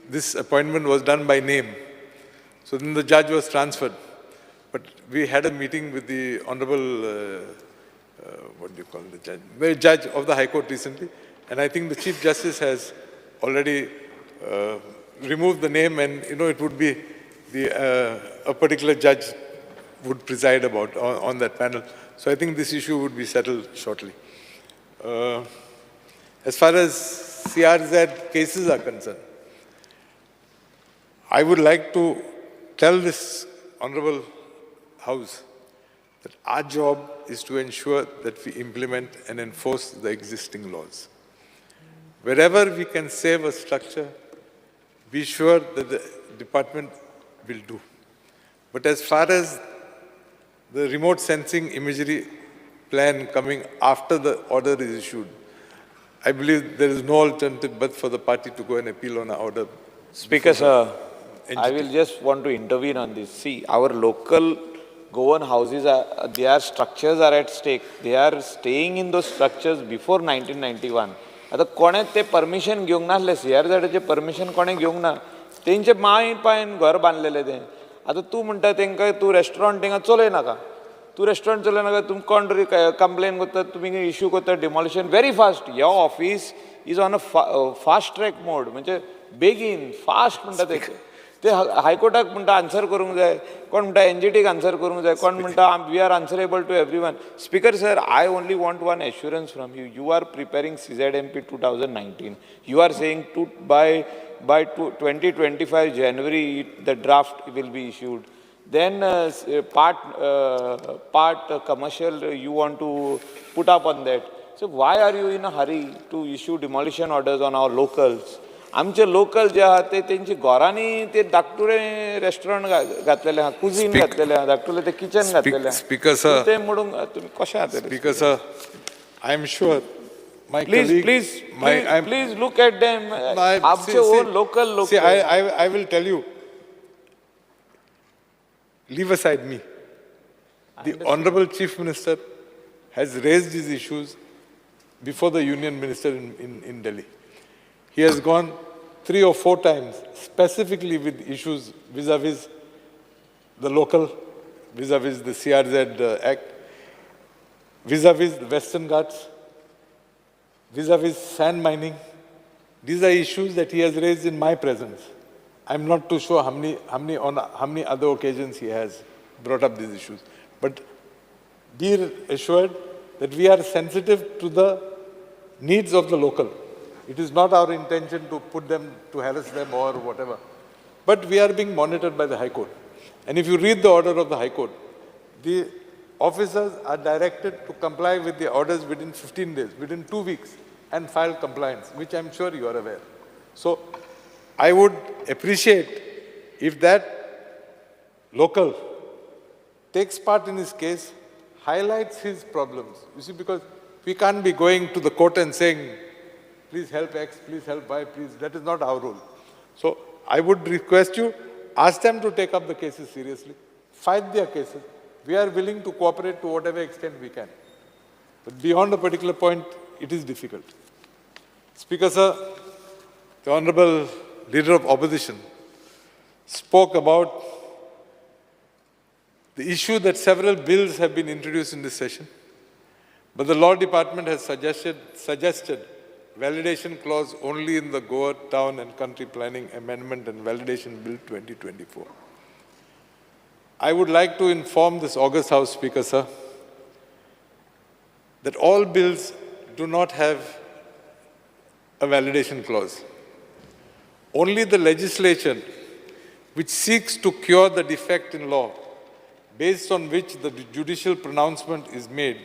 this appointment was done by name. So then the judge was transferred. But we had a meeting with the Honorable, what do you call the judge? The judge of the High Court recently. And I think the Chief Justice has already removed the name, and it would be a particular judge would preside on that panel. So I think this issue would be settled shortly. As far as CRZ cases are concerned, I would like to tell this Honorable House that our job is to ensure that we implement and enforce the existing laws. Wherever we can save a structure, be sure that the department will do. But as far as the remote sensing imagery plan coming after the order is issued, I believe there is no alternative but for the party to go and appeal on an order. Speaker, sir, I will just want to intervene on this. See, our local government houses, their structures are at stake. They are staying in those structures before 1991. आता कोणे ते permission घेवंक नासले CRZ permission कोणे घेवंक ना तेंचे my पायन घर बांधलेले ते आता तूं म्हणटा तेंकां तूं रेस्टॉरंट थिंगा चलय नाका तूं रेस्टॉरंट चलय नाका तुमी कोण तरी कंप्लेन करता तुमी इश्यू करता demolition very fast your office is on a fast track mode म्हणजे बेगीन फास्ट म्हणटा ते हायकोर्टाक म्हणटा आन्सर करूंक जाय कोण म्हणटा NGTक आन्सर करूंक जाय कोण म्हणटा we are answerable to everyone speaker sir I only want one assurance from you you are preparing CZMP 2019 you are saying by 2025 January the draft will be issued then part commercial you want to put up on that so why are you in a hurry to issue demolition orders on our locals आमचे local जे आहात ते तेंची घरांनी ते धाकटुळे restaurant घातलेले आहा cuisine घातलेले आहा धाकटुळे ते किचन घातलेले आहा Speaker sir, ते म्हणून तुम्ही कशे आहात Speaker sir, I am sure my colleague, please look at them आमचे own local See, I will tell you, leave aside me. The Honorable Chief Minister has raised these issues before the Union Minister in Delhi. He has gone 3 or 4 times specifically with issues vis-a-vis the local, vis-a-vis the CRZ Act, vis-a-vis the Western Ghats, vis-a-vis sand mining. These are issues that he has raised in my presence. I'm not too sure how many other occasions he has brought up these issues. But be assured that we are sensitive to the needs of the local. It is not our intention to put them, to harass them or whatever. But we are being monitored by the High Court. And if you read the order of the High Court, the officers are directed to comply with the orders within 15 days, within 2 weeks, and file compliance, which I'm sure you are aware. So I would appreciate if that local takes part in his case, highlights his problems. You see, because we can't be going to the court and saying, please help X, please help Y, please. That is not our role. So I would request you, ask them to take up the cases seriously, fight their cases. We are willing to cooperate to whatever extent we can. But beyond a particular point, it is difficult. Speaker, sir, the Honorable Leader of Opposition spoke about the issue that several bills have been introduced in this session, but the Law Department has suggested validation clause only in the Goa Town and Country Planning Amendment and Validation Bill 2024. I would like to inform this August House, Speaker, sir, that all bills do not have a validation clause. Only the legislation which seeks to cure the defect in law based on which the judicial pronouncement is made,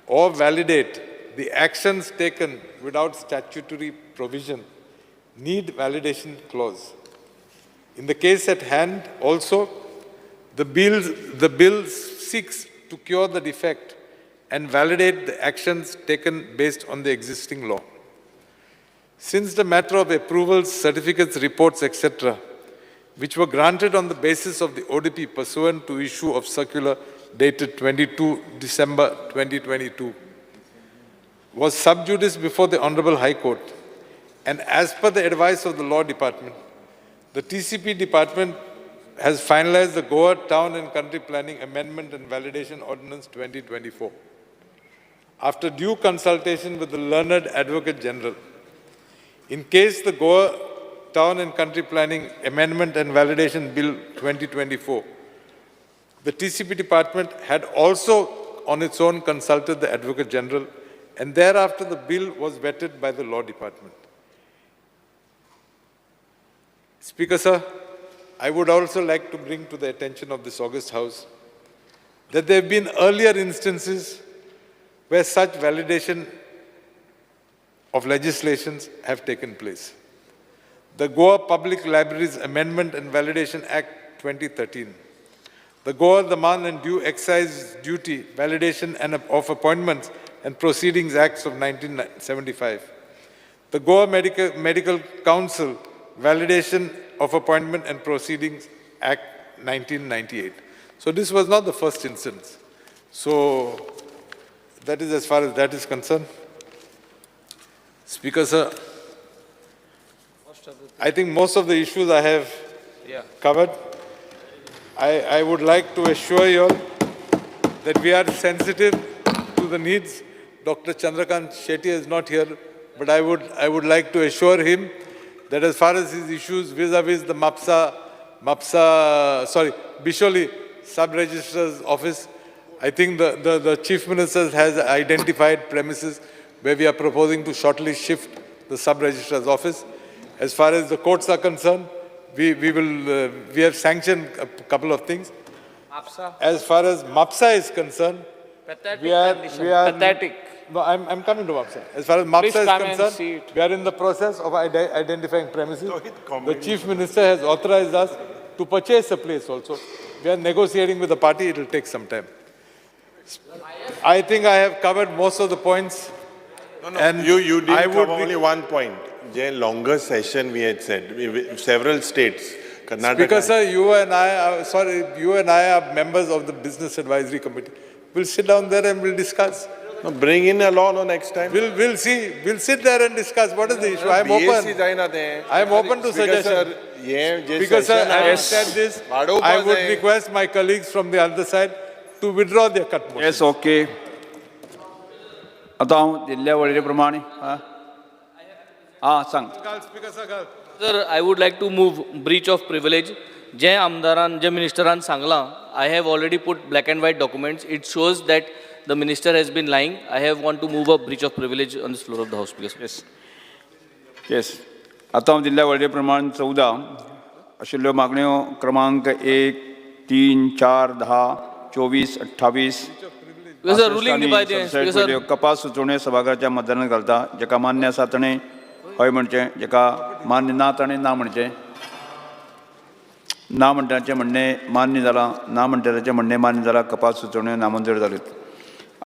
or validate the actions taken without statutory provision, need validation clause. In the case at hand, also, the bill seeks to cure the defect and validate the actions taken based on the existing law. Since the matter of approvals, certificates, reports, etc., which were granted on the basis of the ODP pursuant to issue of circular dated 22 December 2022, was sub judice before the Honorable High Court, and as per the advice of the Law Department, the TCP Department has finalized the Goa Town and Country Planning Amendment and Validation Ordinance 2024. After due consultation with the learned Advocate General, in case the Goa Town and Country Planning Amendment and Validation Bill 2024, the TCP Department had also on its own consulted the Advocate General, and thereafter the bill was vetted by the Law Department. Speaker, sir, I would also like to bring to the attention of this august House that there have been earlier instances where such validation of legislations have taken place. The Goa Public Libraries Amendment and Validation Act 2013, the Goa Daman and Due Excise Duty Validation and of Appointments and Proceedings Acts of 1975, the Goa Medical Council Validation of Appointment and Proceedings Act 1998. So this was not the first instance. So that is as far as that is concerned. Speaker, sir, I think most of the issues I have covered. I would like to assure you all that we are sensitive to the needs. Dr. Chandrakant Shetty is not here, but I would like to assure him that as far as his issues vis-a-vis the Bisholi Sub-Registrar's office, I think the Chief Minister has identified premises where we are proposing to shortly shift the Sub-Registrar's office. As far as the courts are concerned, we have sanctioned a couple of things. MAPSA? As far as MAPSA is concerned, Pathetic we are, Pathetic. no, I'm coming to MAPSA. As far as MAPSA Please is come and see concerned, it. we are in the process of identifying premises. The Chief Minister has authorized us to purchase a place also. We are negotiating with the party. It will take some time. I think I have covered most of the points. No, And you did I would cover only one point. Jay, longer session we had said, several states, Karnataka. Speaker, sir, you and I are members of the Business Advisory Committee. We'll sit down there and we'll discuss. No, bring in a law next time. We'll see. We'll sit there and discuss. What is the issue? I'm open. I'm open to suggestions. Speaker, sir, having said this, I would request my colleagues from the other side to withdraw their cut motion. Yes, okay. आता हांव दिल्ल्या वळेरे प्रमाणे सांग. Speaker, sir, Sir, I would like to move breach of privilege. जे आमदारान, जे ministeraन सांगलां, I have already put black and white documents. It shows that the minister has been lying. I have want to move a breach of privilege on this floor of the House, Speaker. Yes. Yes. आता हांव दिल्ल्या वळेरे प्रमाण 14 आशिल्ल्यो मागण्यो क्रमांक 1, 3, 4, 10, 24, 28 Because the ruling by the Speaker, sir. कपास सुचोवण्यो सभागृहाच्या मतदानात घालता. जेका मान्य आसा ताणें हय म्हणचें, जेका मान्य ना ताणें ना म्हणचें. ना म्हणटाचें म्हणणें मान्य जालां, ना म्हणटाचें म्हणणें मान्य जालां. कपास सुचोवण्यो नामंजूर जाल्यो.